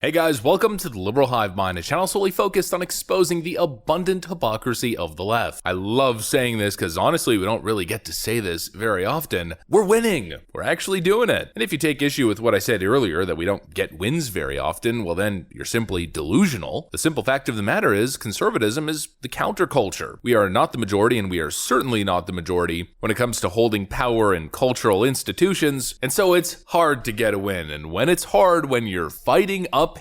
Hey guys, welcome to the Liberal Hive Mind, a channel solely focused on exposing the abundant hypocrisy of the left. I love saying this because honestly, we don't really get to say this very often. We're winning. We're actually doing it. And if you take issue with what I said earlier, that we don't get wins very often, well then you're simply delusional. The simple fact of the matter is, conservatism is the counterculture. We are not the majority, and we are certainly not the majority when it comes to holding power in cultural institutions, and so it's hard to get a win. And when it's hard, when you're fighting uphill,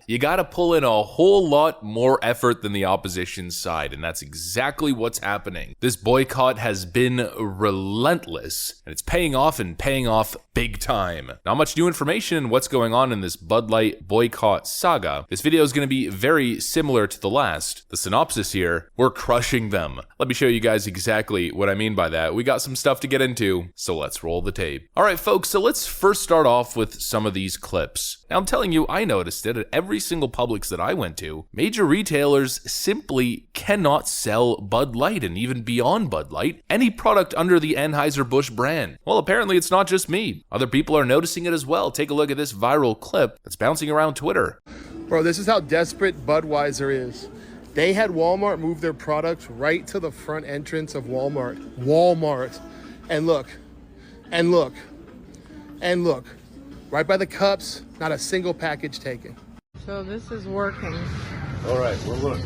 you gotta pull in a whole lot more effort than the opposition side, and that's exactly what's happening. This boycott has been relentless, and it's paying off, and paying off big time. Not much new information in what's going on in this Bud Light boycott saga. This video is going to be very similar to the last. The synopsis here: we're crushing them. Let me show you guys exactly what I mean by that. We got some stuff to get into, so let's roll the tape. Alright folks, so let's first start off with some of these clips. Now I'm telling you, I noticed it at every single Publix that I went to. Major retailers simply cannot sell Bud Light, and even beyond Bud Light, any product under the Anheuser-Busch brand. Well, apparently it's not just me. Other people are noticing it as well. Take a look at this viral clip that's bouncing around Twitter. Bro, this is how desperate Budweiser is. They had Walmart move their products right to the front entrance of Walmart. And look, and look, and look. Right by the cups, not a single package taken. So this is working. All right, well look.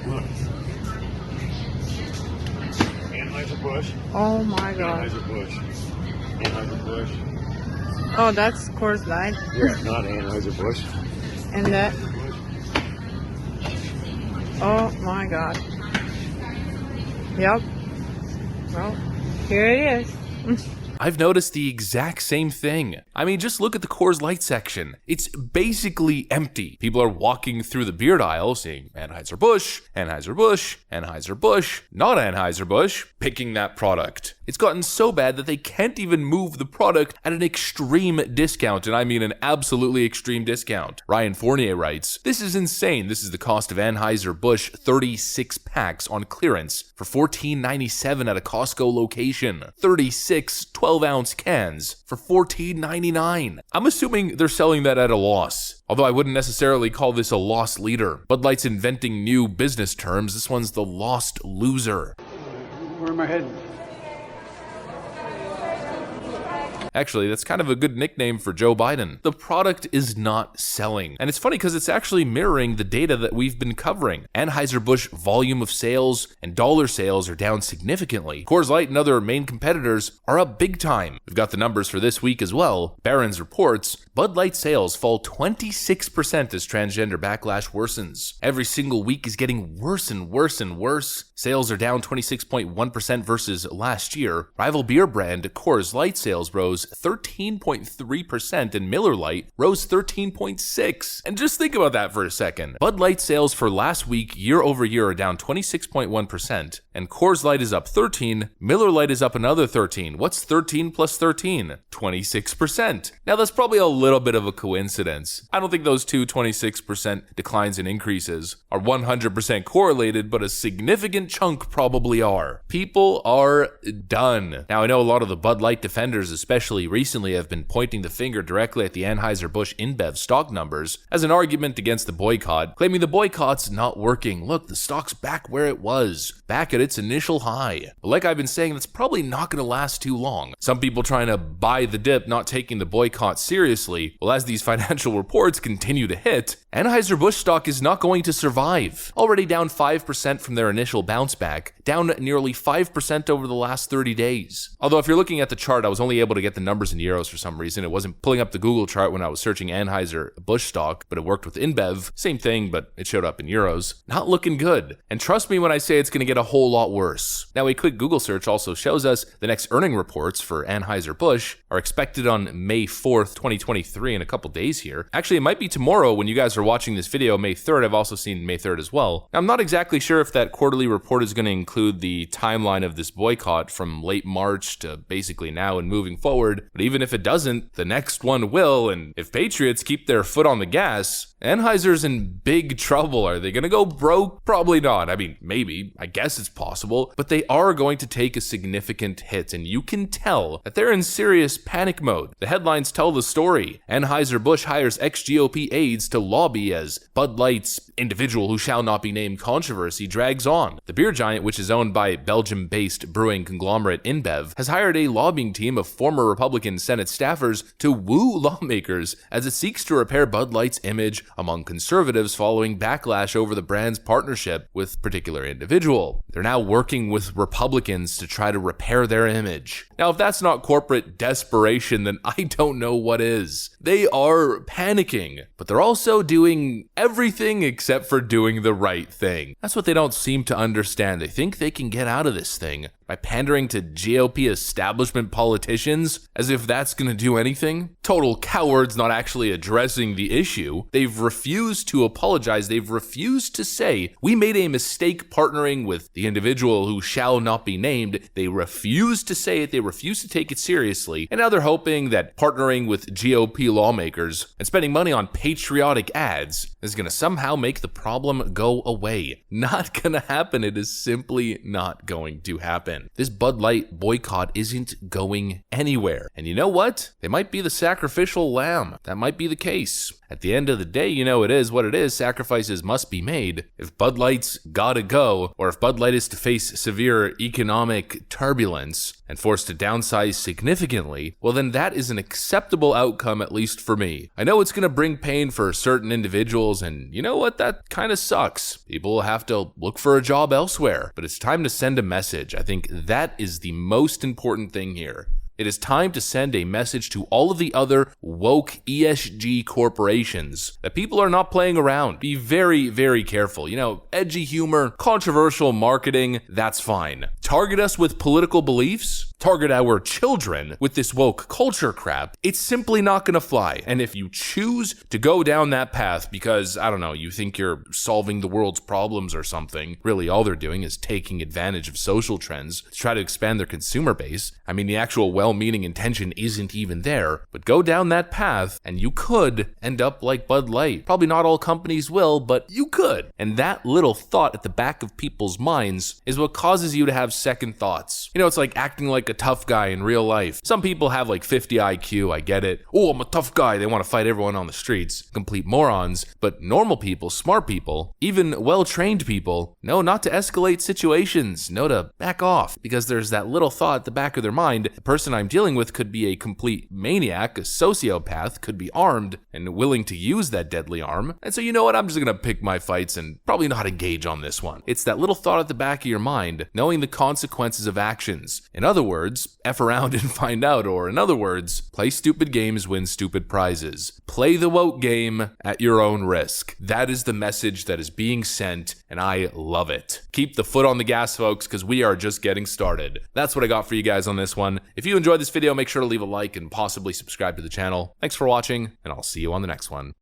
Anheuser-Busch. Oh my god. Anheuser-Busch. Oh, that's Coors Light. Yeah, not Anheuser-Busch. And that. Oh my god. Yep. Well, here it is. I've noticed the exact same thing. I mean, just look at the Coors Light section. It's basically empty. People are walking through the beer aisle saying Anheuser-Busch, Anheuser-Busch, Anheuser-Busch, not Anheuser-Busch, picking that product. It's gotten so bad that they can't even move the product at an extreme discount, and I mean an absolutely extreme discount. Ryan Fournier writes, "This is insane. This is the cost of Anheuser-Busch 36 packs on clearance for $14.97 at a Costco location. 36 12-ounce cans for $14.99. I'm assuming they're selling that at a loss. Although I wouldn't necessarily call this a loss leader. Bud Light's inventing new business terms. This one's the lost loser. Where am I heading? Actually, that's kind of a good nickname for Joe Biden. The product is not selling. And it's funny because it's actually mirroring the data that we've been covering. Anheuser-Busch volume of sales and dollar sales are down significantly. Coors Light and other main competitors are up big time. We've got the numbers for this week as well. Barron's reports, Bud Light sales fall 26% as transgender backlash worsens. Every single week is getting worse and worse and worse. Sales are down 26.1% versus last year. Rival beer brand Coors Light sales rose 13.3% and Miller Lite rose 13.6%. And just think about that for a second. Bud Light sales for last week year over year are down 26.1%, and Coors Light is up 13%, Miller Lite is up another 13%. What's 13 plus 13? 26%. Now that's probably a little bit of a coincidence. I don't think those two 26% declines and increases are 100% correlated, but a significant chunk probably are. People are done. Now I know a lot of the Bud Light defenders, especially recently, have been pointing the finger directly at the Anheuser-Busch InBev stock numbers as an argument against the boycott, claiming the boycott's not working. Look, the stock's back where it was, back at its initial high. But like I've been saying, that's probably not going to last too long. Some people trying to buy the dip, not taking the boycott seriously. Well, as these financial reports continue to hit, Anheuser-Busch stock is not going to survive. Already down 5% from their initial bounce back, down nearly 5% over the last 30 days. Although if you're looking at the chart, I was only able to get the numbers in euros for some reason. It wasn't pulling up the Google chart when I was searching Anheuser-Busch stock, but it worked with InBev. Same thing, but it showed up in euros. Not looking good. And trust me when I say it's going to get a whole lot worse. Now, a quick Google search also shows us the next earning reports for Anheuser-Busch are expected on May 4th, 2023, in a couple days here. Actually, it might be tomorrow when you guys are watching this video, May 3rd. I've also seen May 3rd as well. Now, I'm not exactly sure if that quarterly report is going to include the timeline of this boycott from late March to basically now and moving forward, but even if it doesn't, the next one will, and if patriots keep their foot on the gas, Anheuser's in big trouble. Are they gonna go broke? Probably not. I mean, maybe. I guess it's possible. But they are going to take a significant hit, and you can tell that they're in serious panic mode. The headlines tell the story. Anheuser-Busch hires ex-GOP aides to lobby lobby as Bud Light's individual who shall not be named controversy drags on. The beer giant, which is owned by Belgium-based brewing conglomerate InBev, has hired a lobbying team of former Republican Senate staffers to woo lawmakers as it seeks to repair Bud Light's image among conservatives following backlash over the brand's partnership with a particular individual. They're now working with Republicans to try to repair their image. Now, if that's not corporate desperation, then I don't know what is. They are panicking, but they're also doing everything except for doing the right thing. That's what they don't seem to understand. They think they can get out of this thing by pandering to GOP establishment politicians as if that's gonna do anything. Total cowards not actually addressing the issue. They've refused to apologize. They've refused to say, we made a mistake partnering with the individual who shall not be named. They refuse to say it. They refuse to take it seriously. And now they're hoping that partnering with GOP lawmakers and spending money on patriotic ads is gonna somehow make the problem go away. Not gonna happen. It is simply not going to happen. This Bud Light boycott isn't going anywhere. And you know what? They might be the sacrificial lamb. That might be the case. At the end of the day, you know, it is what it is. Sacrifices must be made. If Bud Light's gotta go, or if Bud Light is to face severe economic turbulence and forced to downsize significantly, well then that is an acceptable outcome, at least for me. I know it's gonna bring pain for certain individuals, and you know what? That kind of sucks. People will have to look for a job elsewhere, but it's time to send a message. I think that is the most important thing here. It is time to send a message to all of the other woke ESG corporations that people are not playing around. Be very, very careful. You know, edgy humor, controversial marketing, that's fine. Target us with political beliefs, target our children with this woke culture crap, it's simply not gonna fly. And if you choose to go down that path because, I don't know, you think you're solving the world's problems or something, really all they're doing is taking advantage of social trends to try to expand their consumer base. I mean, the actual well-meaning intention isn't even there, but go down that path and you could end up like Bud Light. Probably not all companies will, but you could. And that little thought at the back of people's minds is what causes you to have second thoughts. You know, it's like acting like a tough guy in real life. Some people have like 50 IQ, I get it. Oh, I'm a tough guy. They want to fight everyone on the streets. Complete morons. But normal people, smart people, even well-trained people know not to escalate situations, know to back off, because there's that little thought at the back of their mind, the person I'm dealing with could be a complete maniac, a sociopath, could be armed and willing to use that deadly arm. And so you know what? I'm just gonna pick my fights and probably not engage on this one. It's that little thought at the back of your mind, knowing the consequences of actions. In other words, F around and find out, or in other words, play stupid games, win stupid prizes. Play the woke game at your own risk. That is the message that is being sent, and I love it. Keep the foot on the gas, folks, because we are just getting started. That's what I got for you guys on this one. If you enjoyed this video, make sure to leave a like and possibly subscribe to the channel. Thanks for watching, and I'll see you on the next one.